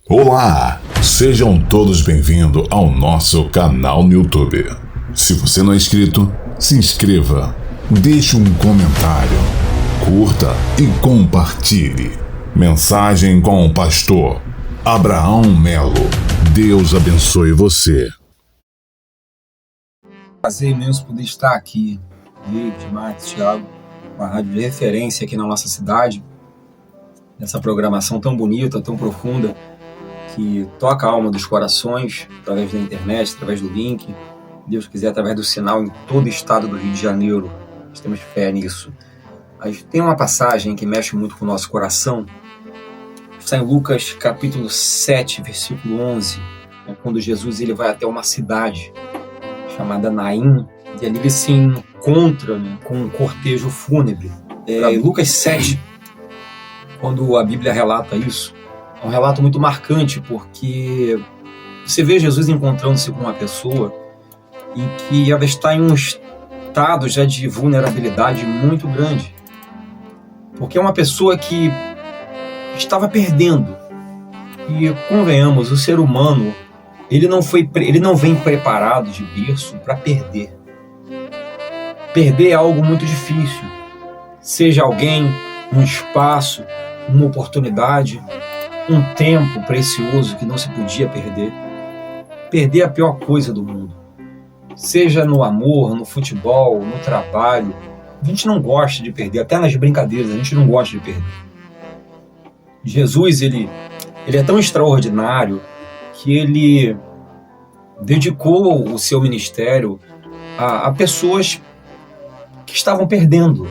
Olá! Sejam todos bem-vindos ao nosso canal no YouTube. Se você não é inscrito, se inscreva, deixe um comentário, curta e compartilhe. Mensagem com o pastor Abraão Melo. Deus abençoe você. Prazer imenso poder estar aqui, David, Marcos, Thiago, uma rádio de referência aqui na nossa cidade, nessa programação tão bonita, tão profunda, que toca a alma dos corações, através da internet, através do link, Deus quiser, através do sinal em todo o estado do Rio de Janeiro. Nós temos fé nisso. Mas tem uma passagem que mexe muito com o nosso coração, está em Lucas capítulo 7, versículo 11, quando Jesus ele vai até uma cidade chamada Naim, e ali ele se encontra, com um cortejo fúnebre. Lucas 7, quando a Bíblia relata isso, é um relato muito marcante, porque você vê Jesus encontrando-se com uma pessoa em que ela está em um estado já de vulnerabilidade muito grande, porque é uma pessoa que estava perdendo. E convenhamos, o ser humano ele não vem preparado de berço para perder. Perder é algo muito difícil, seja alguém, um espaço, uma oportunidade, um tempo precioso que não se podia perder. Perder é a pior coisa do mundo. Seja no amor, no futebol, no trabalho, a gente não gosta de perder, até nas brincadeiras a gente não gosta de perder. Jesus, ele é tão extraordinário que ele dedicou o seu ministério a pessoas que estavam perdendo,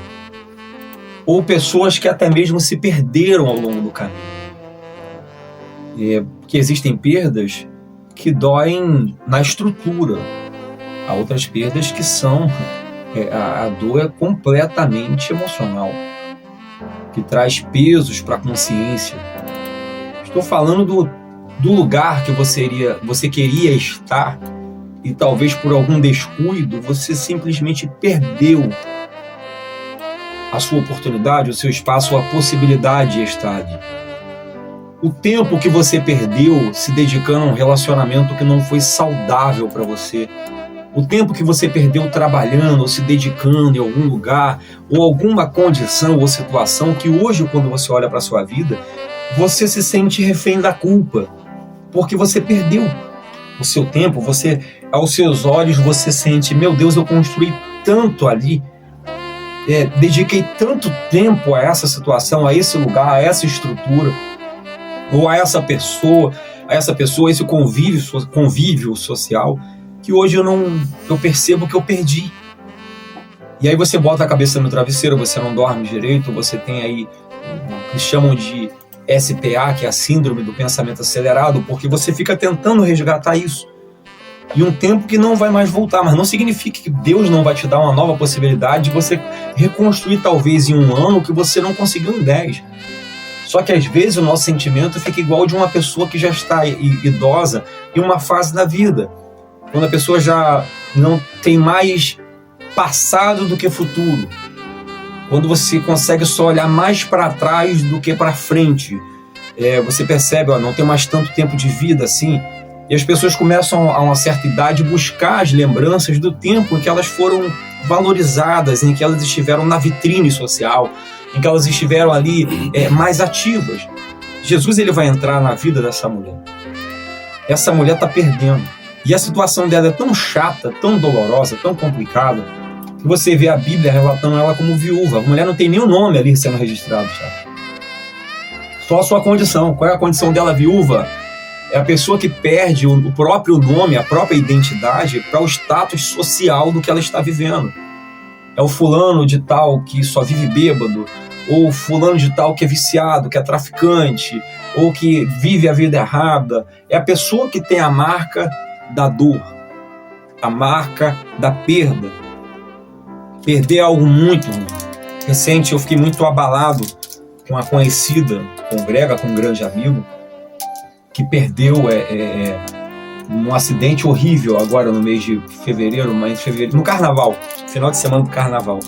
ou pessoas que até mesmo se perderam ao longo do caminho. Porque existem perdas que doem na estrutura, há outras perdas que são, a dor é completamente emocional, que traz pesos para a consciência. Estou falando do lugar que você queria estar e talvez por algum descuido você simplesmente perdeu a sua oportunidade, o seu espaço, a possibilidade de estar ali. O tempo que você perdeu se dedicando a um relacionamento que não foi saudável para você, o tempo que você perdeu trabalhando ou se dedicando em algum lugar ou alguma condição ou situação que hoje, quando você olha para a sua vida, você se sente refém da culpa, porque você perdeu o seu tempo. Você, aos seus olhos, você sente, meu Deus, eu construí tanto ali, dediquei tanto tempo a essa situação, a esse lugar, a essa estrutura, ou a essa pessoa, esse convívio social, que hoje eu percebo que eu perdi. E aí você bota a cabeça no travesseiro, você não dorme direito, você tem aí o que chamam de SPA, que é a síndrome do pensamento acelerado, porque você fica tentando resgatar isso. E um tempo que não vai mais voltar, mas não significa que Deus não vai te dar uma nova possibilidade de você reconstruir talvez em um ano o que você não conseguiu em 10. Só que às vezes o nosso sentimento fica igual de uma pessoa que já está idosa em uma fase da vida, quando a pessoa já não tem mais passado do que futuro, quando você consegue só olhar mais para trás do que para frente. Você percebe, não tem mais tanto tempo de vida assim, e as pessoas começam a uma certa idade buscar as lembranças do tempo em que elas foram valorizadas, em que elas estiveram na vitrine social, em que elas estiveram ali mais ativas. Jesus ele vai entrar na vida dessa mulher. Essa mulher está perdendo. E a situação dela é tão chata, tão dolorosa, tão complicada, que você vê a Bíblia relatando ela como viúva. A mulher não tem nenhum nome ali sendo registrado. Sabe? Só a sua condição. Qual é a condição dela, viúva? É a pessoa que perde o próprio nome, a própria identidade, para o status social do que ela está vivendo. É o fulano de tal que só vive bêbado, ou fulano de tal que é viciado, que é traficante, ou que vive a vida errada. É a pessoa que tem a marca da dor, a marca da perda. Perder é algo muito recente. Eu fiquei muito abalado com uma conhecida, congrega com um grande amigo, que perdeu num acidente horrível agora no mês de fevereiro, no carnaval, final de semana do carnaval.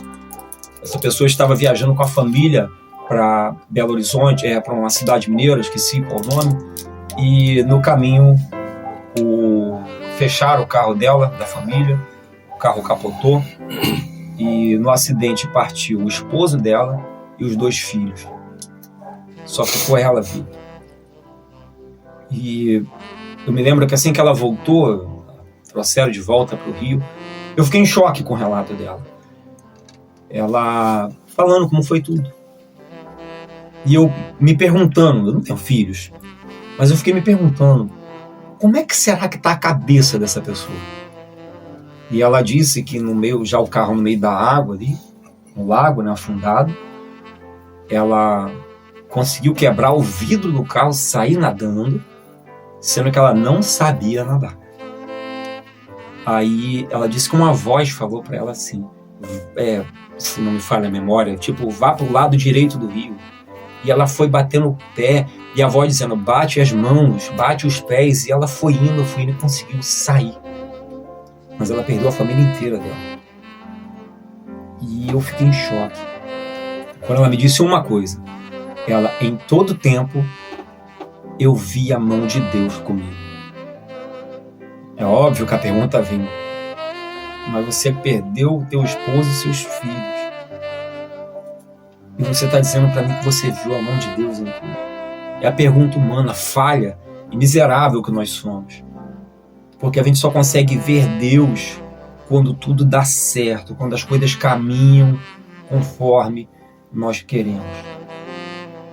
Essa pessoa estava viajando com a família para Belo Horizonte, para uma cidade mineira, esqueci qual o nome, E no caminho fecharam o carro dela, da família, o carro capotou e no acidente partiu o esposo dela e os 2 filhos. Só ficou ela viva. E eu me lembro que assim que ela voltou, trouxeram de volta para o Rio, eu fiquei em choque com o relato dela. Ela falando como foi tudo. E eu me perguntando, eu não tenho filhos, mas eu fiquei me perguntando, como é que será que está a cabeça dessa pessoa? E ela disse que no meio, já o carro no meio da água ali, no lago, né, afundado, ela conseguiu quebrar o vidro do carro, sair nadando, sendo que ela não sabia nadar. Aí ela disse que uma voz falou para ela assim, se não me falha a memória, tipo, vá para o lado direito do rio. E ela foi batendo o pé, e a voz dizendo, bate as mãos, bate os pés, e ela foi indo e conseguiu sair. Mas ela perdeu a família inteira dela. E eu fiquei em choque. Quando ela me disse uma coisa, ela, em todo tempo, eu vi a mão de Deus comigo. É óbvio que a pergunta vem, mas você perdeu o teu esposo e seus filhos. E você está dizendo para mim que você viu a mão de Deus em tudo. É a pergunta humana, falha e miserável que nós somos. Porque a gente só consegue ver Deus quando tudo dá certo, quando as coisas caminham conforme nós queremos.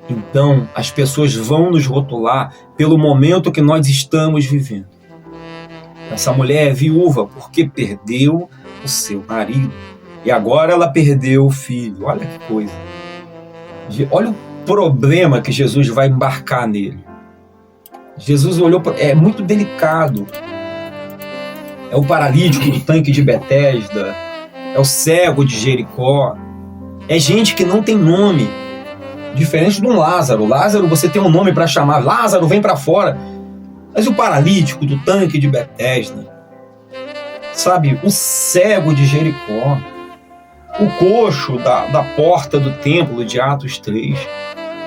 Então, as pessoas vão nos rotular pelo momento que nós estamos vivendo. Essa mulher é viúva porque perdeu o seu marido. E agora ela perdeu o filho. Olha que coisa. Olha o problema que Jesus vai embarcar nele. Jesus olhou para... É muito delicado. É o paralítico do tanque de Betesda. É o cego de Jericó. É gente que não tem nome. Diferente de um Lázaro. Lázaro, você tem um nome para chamar. Lázaro, vem para fora. Mas o paralítico do tanque de Betesda, sabe, o cego de Jericó, o coxo da porta do templo de Atos 3,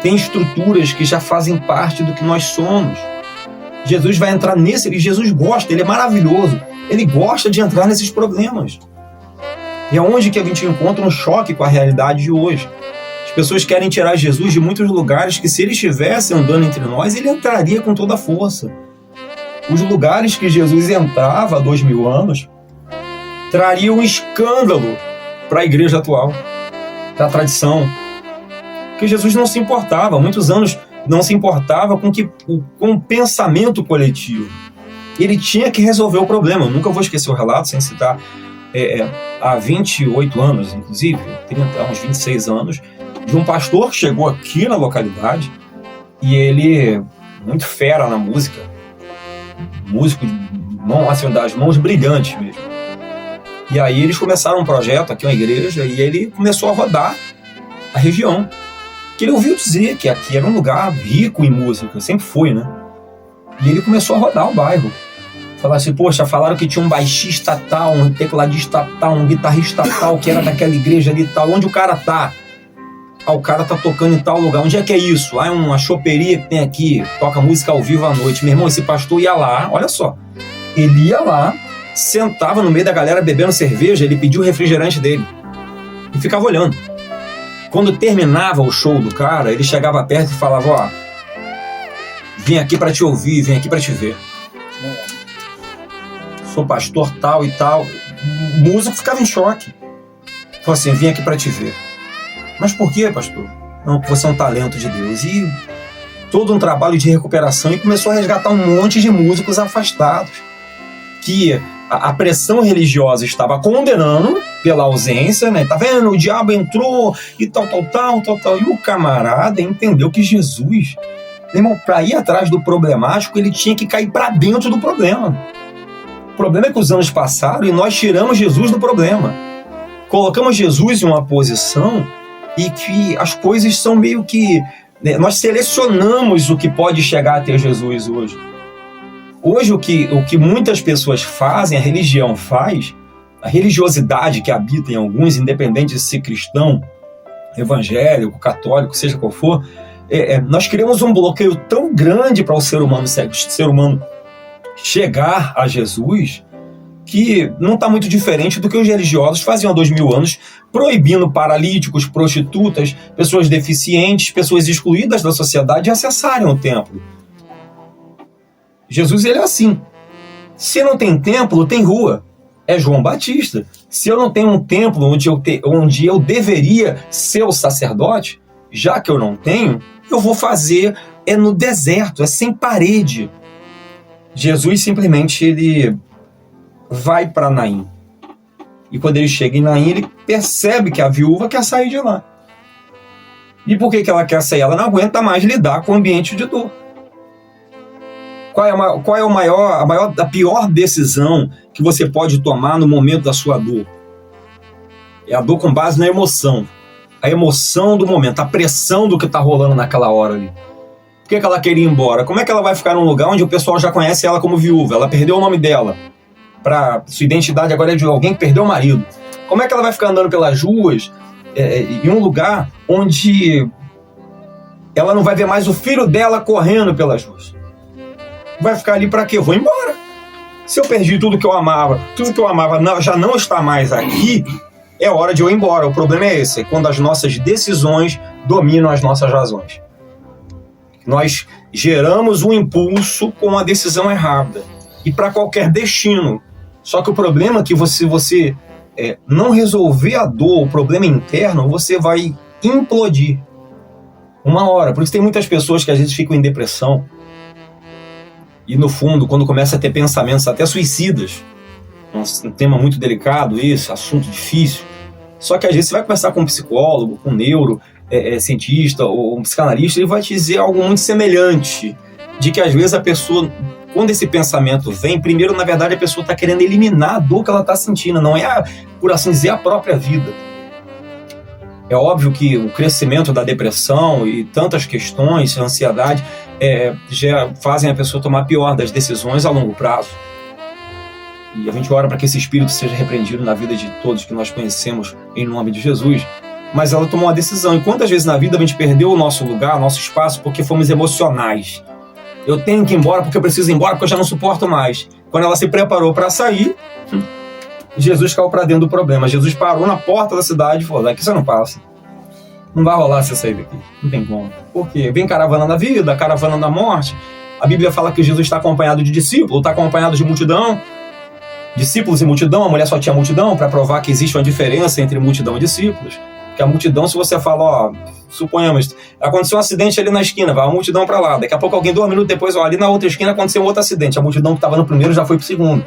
tem estruturas que já fazem parte do que nós somos. Jesus vai entrar nesse, e Jesus gosta, ele é maravilhoso, ele gosta de entrar nesses problemas. E é onde que a gente encontra um choque com a realidade de hoje. As pessoas querem tirar Jesus de muitos lugares que, se ele estivesse andando entre nós, ele entraria com toda a força. Os lugares que Jesus entrava há 2000 anos trariam um escândalo para a igreja atual, para a tradição. Porque Jesus não se importava, há muitos anos não se importava com o pensamento coletivo. Ele tinha que resolver o problema. Eu nunca vou esquecer o relato, sem citar, há 28 anos, inclusive, 30, uns 26 anos, de um pastor que chegou aqui na localidade e ele, muito fera na música, músico das mãos brilhantes mesmo. E aí eles começaram um projeto aqui, uma igreja, e ele começou a rodar a região. Que ele ouviu dizer que aqui era um lugar rico em música, sempre foi, né? E ele começou a rodar o bairro. Falar assim, poxa, falaram que tinha um baixista tal, um tecladista tal, um guitarrista tal, que era daquela igreja ali tal. Onde o cara tá? Ah, o cara tá tocando em tal lugar. Onde é que é isso? Ah, é uma choperia que tem aqui, toca música ao vivo à noite. Meu irmão, esse pastor ia lá, olha só. Ele ia lá, sentava no meio da galera bebendo cerveja, ele pedia o refrigerante dele. E ficava olhando. Quando terminava o show do cara, ele chegava perto e falava, ó, vim aqui pra te ouvir, vim aqui pra te ver. Sou pastor tal e tal. O músico ficava em choque. Falou assim, vim aqui pra te ver. Mas por quê, pastor? Não, você é um talento de Deus. E todo um trabalho de recuperação, e começou a resgatar um monte de músicos afastados, que a pressão religiosa estava condenando pela ausência, né? Tá vendo? O diabo entrou e tal. E o camarada entendeu que Jesus, irmão, para ir atrás do problemático, ele tinha que cair para dentro do problema. O problema é que os anos passaram e nós tiramos Jesus do problema. Colocamos Jesus em uma posição e que as coisas são meio que... né? Nós selecionamos o que pode chegar a ter Jesus hoje. Hoje o que muitas pessoas fazem, a religião faz, a religiosidade que habita em alguns, independente de ser cristão, evangélico, católico, seja qual for, nós criamos um bloqueio tão grande para o ser humano chegar a Jesus, que não está muito diferente do que os religiosos faziam há 2000 anos, proibindo paralíticos, prostitutas, pessoas deficientes, pessoas excluídas da sociedade de acessarem o templo. Jesus, ele é assim. Se não tem templo, tem rua. É João Batista. Se eu não tenho um templo onde eu deveria ser o sacerdote, já que eu não tenho, eu vou fazer no deserto, sem parede. Jesus simplesmente ele vai para Naim. E quando ele chega em Naim, ele percebe que a viúva quer sair de lá. E por que ela quer sair? Ela não aguenta mais lidar com o ambiente de dor. Qual é a pior decisão que você pode tomar no momento da sua dor? É a dor com base na emoção. A emoção do momento, a pressão do que está rolando naquela hora ali. Por que ela queria ir embora? Como é que ela vai ficar num lugar onde o pessoal já conhece ela como viúva? Ela perdeu o nome dela. Sua identidade agora é de alguém que perdeu o marido. Como é que ela vai ficar andando pelas ruas em um lugar onde ela não vai ver mais o filho dela correndo pelas ruas? Vai ficar ali para quê? Eu vou embora. Se eu perdi tudo que eu amava já não está mais aqui, é hora de eu ir embora. O problema é esse, é quando as nossas decisões dominam as nossas razões. Nós geramos um impulso com a decisão errada e para qualquer destino. Só que o problema é que você não resolver a dor, o problema interno, você vai implodir uma hora. Por isso tem muitas pessoas que às vezes ficam em depressão e no fundo, quando começa a ter pensamentos até suicidas, um tema muito delicado esse, assunto difícil, só que às vezes você vai conversar com um psicólogo, com um cientista ou um psicanalista, ele vai te dizer algo muito semelhante, de que às vezes a pessoa, quando esse pensamento vem, primeiro, na verdade, a pessoa está querendo eliminar a dor que ela está sentindo, não é, por assim dizer, a própria vida. É óbvio que o crescimento da depressão e tantas questões, a ansiedade, já fazem a pessoa tomar a pior das decisões a longo prazo. E a gente ora para que esse espírito seja repreendido na vida de todos que nós conhecemos em nome de Jesus. Mas ela tomou uma decisão. E quantas vezes na vida a gente perdeu o nosso lugar, o nosso espaço, porque fomos emocionais? Eu tenho que ir embora porque eu preciso ir embora porque eu já não suporto mais. Quando ela se preparou para sair, Jesus caiu para dentro do problema. Jesus parou na porta da cidade e falou: daqui você não passa. Não vai rolar você sair daqui. Não tem como. Por quê? Vem caravana da vida, caravana da morte. A Bíblia fala que Jesus está acompanhado de discípulos, está acompanhado de multidão. Discípulos e multidão, a mulher só tinha multidão para provar que existe uma diferença entre multidão e discípulos. Porque a multidão, se você fala, suponhamos, aconteceu um acidente ali na esquina, vai a multidão para lá, daqui a pouco alguém 2 minutos depois, ali na outra esquina aconteceu um outro acidente, a multidão que estava no primeiro já foi pro segundo.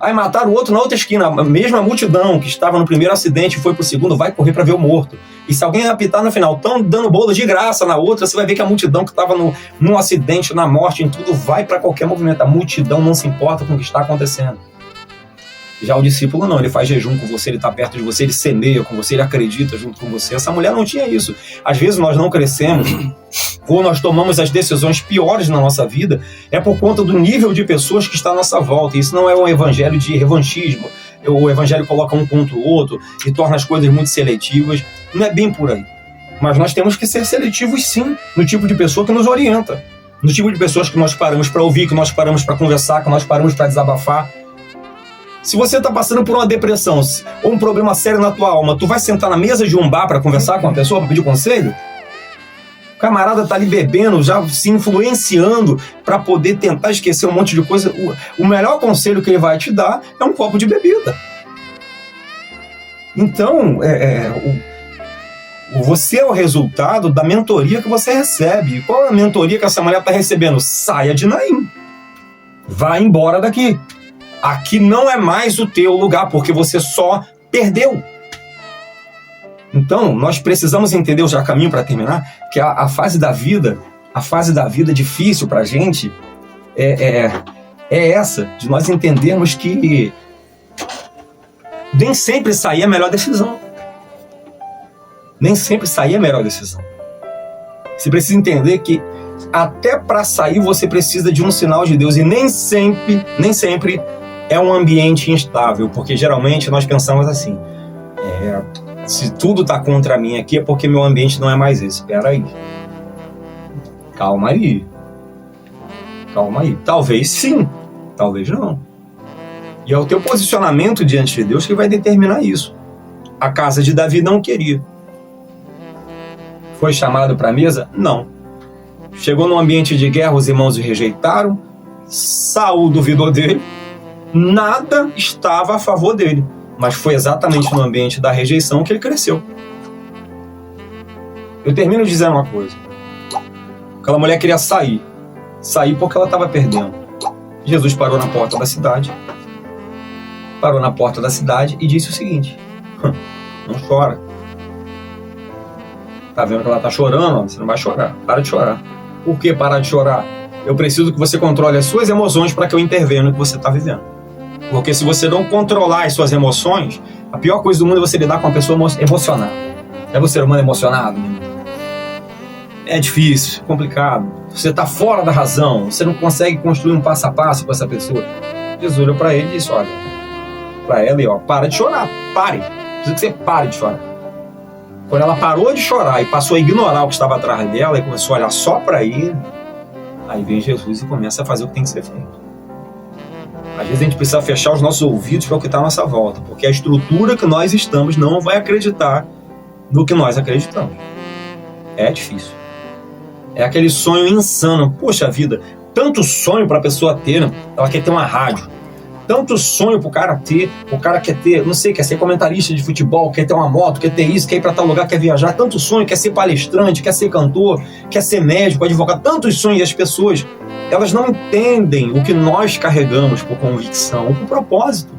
Aí mataram o outro na outra esquina, a mesma multidão que estava no primeiro acidente e foi pro segundo, vai correr para ver o morto. E se alguém apitar no final, estão dando bolo de graça na outra, você vai ver que a multidão que estava no acidente, na morte, em tudo, vai para qualquer movimento. A multidão não se importa com o que está acontecendo. Já o discípulo não, ele faz jejum com você, ele está perto de você, ele semeia com você, ele acredita junto com você. Essa mulher não tinha isso. Às vezes nós não crescemos, ou nós tomamos as decisões piores na nossa vida, é por conta do nível de pessoas que está à nossa volta. Isso não é um evangelho de revanchismo. O evangelho coloca um contra o outro e torna as coisas muito seletivas. Não é bem por aí. Mas nós temos que ser seletivos sim, no tipo de pessoa que nos orienta, no tipo de pessoas que nós paramos para ouvir, que nós paramos para conversar, que nós paramos para desabafar. Se você está passando por uma depressão ou um problema sério na tua alma, tu vai sentar na mesa de um bar para conversar com a pessoa, para pedir conselho? O camarada está ali bebendo, já se influenciando para poder tentar esquecer um monte de coisa. O melhor conselho que ele vai te dar é um copo de bebida. Então, você é o resultado da mentoria que você recebe. E qual é a mentoria que essa mulher está recebendo? Saia de Naim. Vá embora daqui. Aqui não é mais o teu lugar, porque você só perdeu. Então, nós precisamos entender, já caminho para terminar, que a fase da vida difícil para a gente é essa, de nós entendermos que nem sempre sair é a melhor decisão. Nem sempre sair é a melhor decisão. Você precisa entender que até para sair você precisa de um sinal de Deus, e nem sempre é um ambiente instável, porque geralmente nós pensamos assim, se tudo está contra mim aqui é porque meu ambiente não é mais esse. Espera aí. Calma aí. Talvez sim, talvez não. E é o teu posicionamento diante de Deus que vai determinar isso. A casa de Davi não queria. Foi chamado para a mesa? Não. Chegou num ambiente de guerra, os irmãos o rejeitaram. Saul duvidou dele. Nada estava a favor dele. Mas foi exatamente no ambiente da rejeição que ele cresceu. Eu termino dizendo uma coisa. Aquela mulher queria sair. Sair porque ela estava perdendo. Jesus parou na porta da cidade. E disse o seguinte: não chora. Tá vendo que ela tá chorando? Você não vai chorar. Para de chorar. Por que parar de chorar? Eu preciso que você controle as suas emoções para que eu intervenha no que você está vivendo. Porque se você não controlar as suas emoções, a pior coisa do mundo é você lidar com uma pessoa emocionada. É você ser humano emocionado? É difícil, complicado. Você está fora da razão. Você não consegue construir um passo a passo com essa pessoa. Jesus olhou para ele e disse: olha, para ela, para de chorar. Pare. Preciso que você pare de chorar. Quando ela parou de chorar e passou a ignorar o que estava atrás dela e começou a olhar só para ele, aí vem Jesus e começa a fazer o que tem que ser feito. Às vezes a gente precisa fechar os nossos ouvidos para o que está à nossa volta, porque a estrutura que nós estamos não vai acreditar no que nós acreditamos. É difícil. É aquele sonho insano. Poxa vida, tanto sonho para a pessoa ter, né? Ela quer ter uma rádio. Tanto sonho pro cara ter, o cara quer ter, não sei, quer ser comentarista de futebol, quer ter uma moto, quer ter isso, quer ir para tal lugar, quer viajar, tanto sonho, quer ser palestrante, quer ser cantor, quer ser médico, advogado, tantos sonhos, e as pessoas, elas não entendem o que nós carregamos por convicção, por propósito.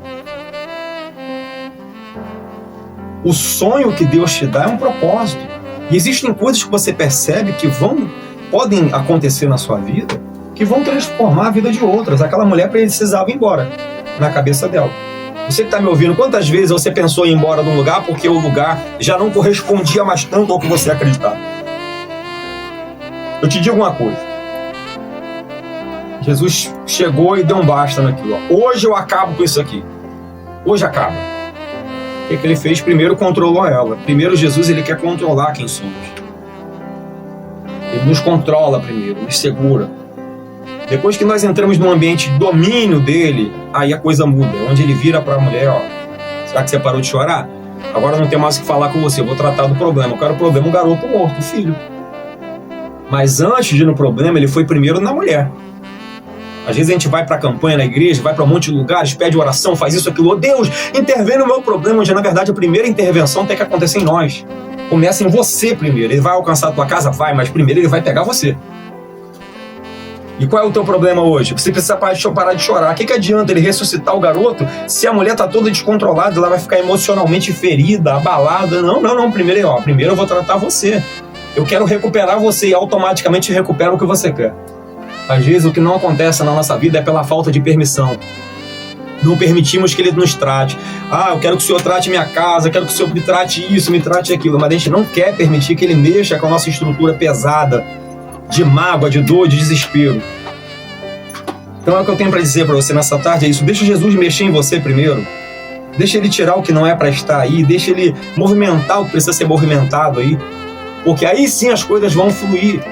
O sonho que Deus te dá é um propósito. E existem coisas que você percebe que podem acontecer na sua vida, que vão transformar a vida de outras. Aquela mulher precisava ir embora, na cabeça dela. Você que está me ouvindo, quantas vezes você pensou em ir embora de um lugar porque o lugar já não correspondia mais tanto ao que você acreditava? Eu te digo uma coisa. Jesus chegou e deu um basta naquilo. Hoje eu acabo com isso aqui. Hoje acaba. O que ele fez? Primeiro controlou ela. Primeiro Jesus, ele quer controlar quem somos. Ele nos controla primeiro, nos segura. Depois que nós entramos num ambiente de domínio dele, aí a coisa muda. Onde ele vira para a mulher: será que você parou de chorar? Agora não tem mais o que falar com você, eu vou tratar do problema. Eu quero o problema, um garoto morto, o filho. Mas antes de ir no problema, ele foi primeiro na mulher. Às vezes a gente vai para a campanha na igreja, vai para um monte de lugares, pede oração, faz isso, aquilo. Deus, intervém no meu problema, onde na verdade a primeira intervenção tem que acontecer em nós. Começa em você primeiro. Ele vai alcançar a tua casa? Vai, mas primeiro ele vai pegar você. E qual é o teu problema hoje? Você precisa parar de chorar. O que adianta ele ressuscitar o garoto se a mulher está toda descontrolada, ela vai ficar emocionalmente ferida, abalada? Não. Primeiro eu vou tratar você. Eu quero recuperar você e automaticamente recupero o que você quer. Às vezes o que não acontece na nossa vida é pela falta de permissão. Não permitimos que ele nos trate. Eu quero que o Senhor trate minha casa, eu quero que o Senhor me trate isso, me trate aquilo. Mas a gente não quer permitir que ele mexa com a nossa estrutura pesada, de mágoa, de dor, de desespero. Então é o que eu tenho para dizer para você nessa tarde, é isso. Deixa Jesus mexer em você primeiro. Deixa ele tirar o que não é para estar aí. Deixa ele movimentar o que precisa ser movimentado aí. Porque aí sim as coisas vão fluir.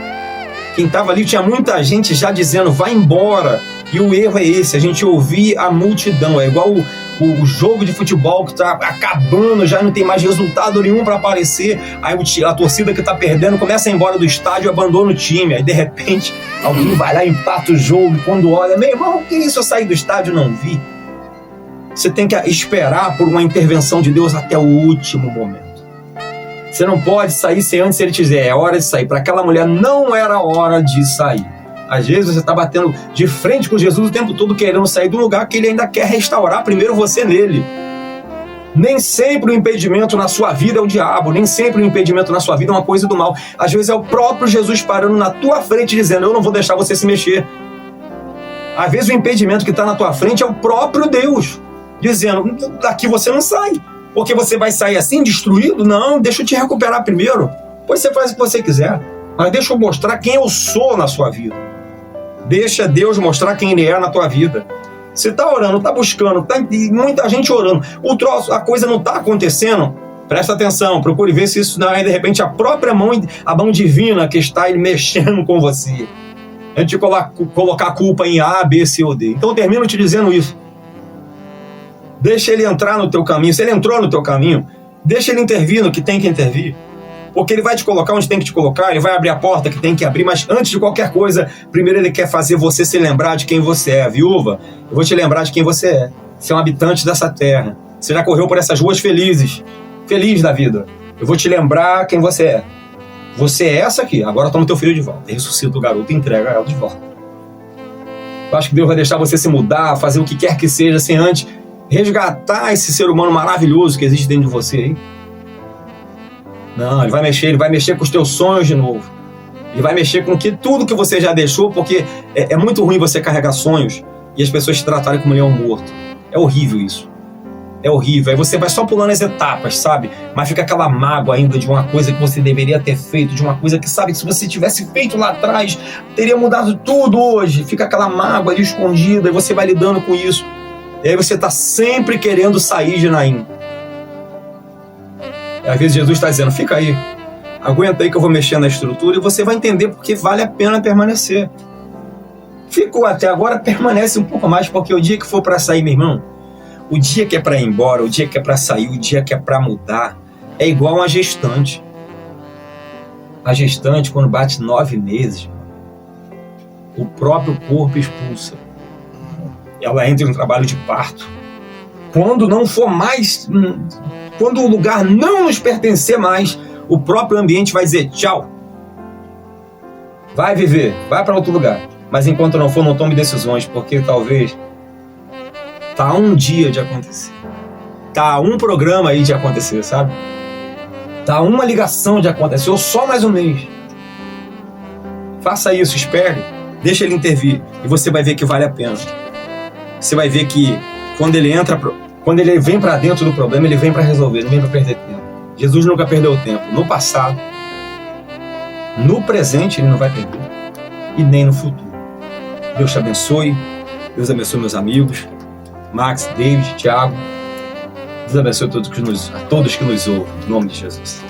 Quem estava ali, tinha muita gente já dizendo: vai embora. E o erro é esse, a gente ouvir a multidão. É igual o jogo de futebol que está acabando, já não tem mais resultado nenhum para aparecer. Aí a torcida que está perdendo começa a ir embora do estádio, abandona o time. Aí de repente alguém vai lá e empata o jogo. E quando olha: meu irmão, o que é isso? Eu saí do estádio e não vi. Você tem que esperar por uma intervenção de Deus até o último momento. Você não pode sair sem antes ele te dizer: é hora de sair. Para aquela mulher não era hora de sair. Às vezes você está batendo de frente com Jesus o tempo todo, querendo sair de um lugar que ele ainda quer restaurar primeiro você nele. Nem sempre o impedimento na sua vida é o diabo, nem sempre o impedimento na sua vida é uma coisa do mal. Às vezes é o próprio Jesus parando na tua frente dizendo: eu não vou deixar você se mexer. Às vezes o impedimento que está na tua frente é o próprio Deus dizendo: daqui você não sai, porque você vai sair assim, destruído. Não, deixa eu te recuperar primeiro, depois você faz o que você quiser, mas deixa eu mostrar quem eu sou na sua vida. Deixa Deus mostrar quem Ele é na tua vida. Você está orando, está buscando, muita gente orando. A coisa não está acontecendo. Presta atenção, procure ver se isso não é de repente a própria mão, a mão divina que está mexendo com você. Antes de colocar a culpa em A, B, C ou D. Então eu termino te dizendo isso. Deixa ele entrar no teu caminho. Se ele entrou no teu caminho, deixa ele intervir no que tem que intervir. Porque ele vai te colocar onde tem que te colocar, ele vai abrir a porta que tem que abrir, mas antes de qualquer coisa, primeiro ele quer fazer você se lembrar de quem você é. Viúva, eu vou te lembrar de quem você é. Você é um habitante dessa terra. Você já correu por essas ruas felizes. Feliz da vida. Eu vou te lembrar quem você é. Você é essa aqui. Agora toma teu filho de volta. Ressuscita o garoto e entrega ela de volta. Eu acho que Deus vai deixar você se mudar, fazer o que quer que seja, sem antes resgatar esse ser humano maravilhoso que existe dentro de você, hein? Não, ele vai mexer com os teus sonhos de novo. Ele vai mexer com tudo que você já deixou, porque é muito ruim você carregar sonhos e as pessoas te tratarem como leão morto. É horrível isso. É horrível. Aí você vai só pulando as etapas, sabe? Mas fica aquela mágoa ainda de uma coisa que você deveria ter feito, de uma coisa que, sabe, que se você tivesse feito lá atrás, teria mudado tudo hoje. Fica aquela mágoa ali escondida e você vai lidando com isso. E aí você está sempre querendo sair de Naim. E às vezes Jesus está dizendo, fica aí, aguenta aí que eu vou mexer na estrutura e você vai entender porque vale a pena permanecer. Ficou até agora, permanece um pouco mais, porque o dia que for para sair, meu irmão, o dia que é para ir embora, o dia que é para sair, o dia que é para mudar, é igual uma gestante. A gestante, quando bate 9 meses, o próprio corpo expulsa. Ela entra em um trabalho de parto. Quando não for mais, quando o lugar não nos pertencer mais, o próprio ambiente vai dizer tchau. Vai viver, vai para outro lugar. Mas enquanto não for, não tome decisões, porque talvez tá um dia de acontecer. Tá um programa aí de acontecer, sabe? Tá uma ligação de acontecer, ou só mais um mês. Faça isso, espere, deixa ele intervir, e você vai ver que vale a pena. Você vai ver que quando ele vem para dentro do problema, ele vem para resolver, não vem para perder tempo. Jesus nunca perdeu tempo, no passado, no presente ele não vai perder, e nem no futuro. Deus te abençoe, Deus abençoe meus amigos, Max, David, Thiago, Deus abençoe a todos que nos ouvem, em nome de Jesus.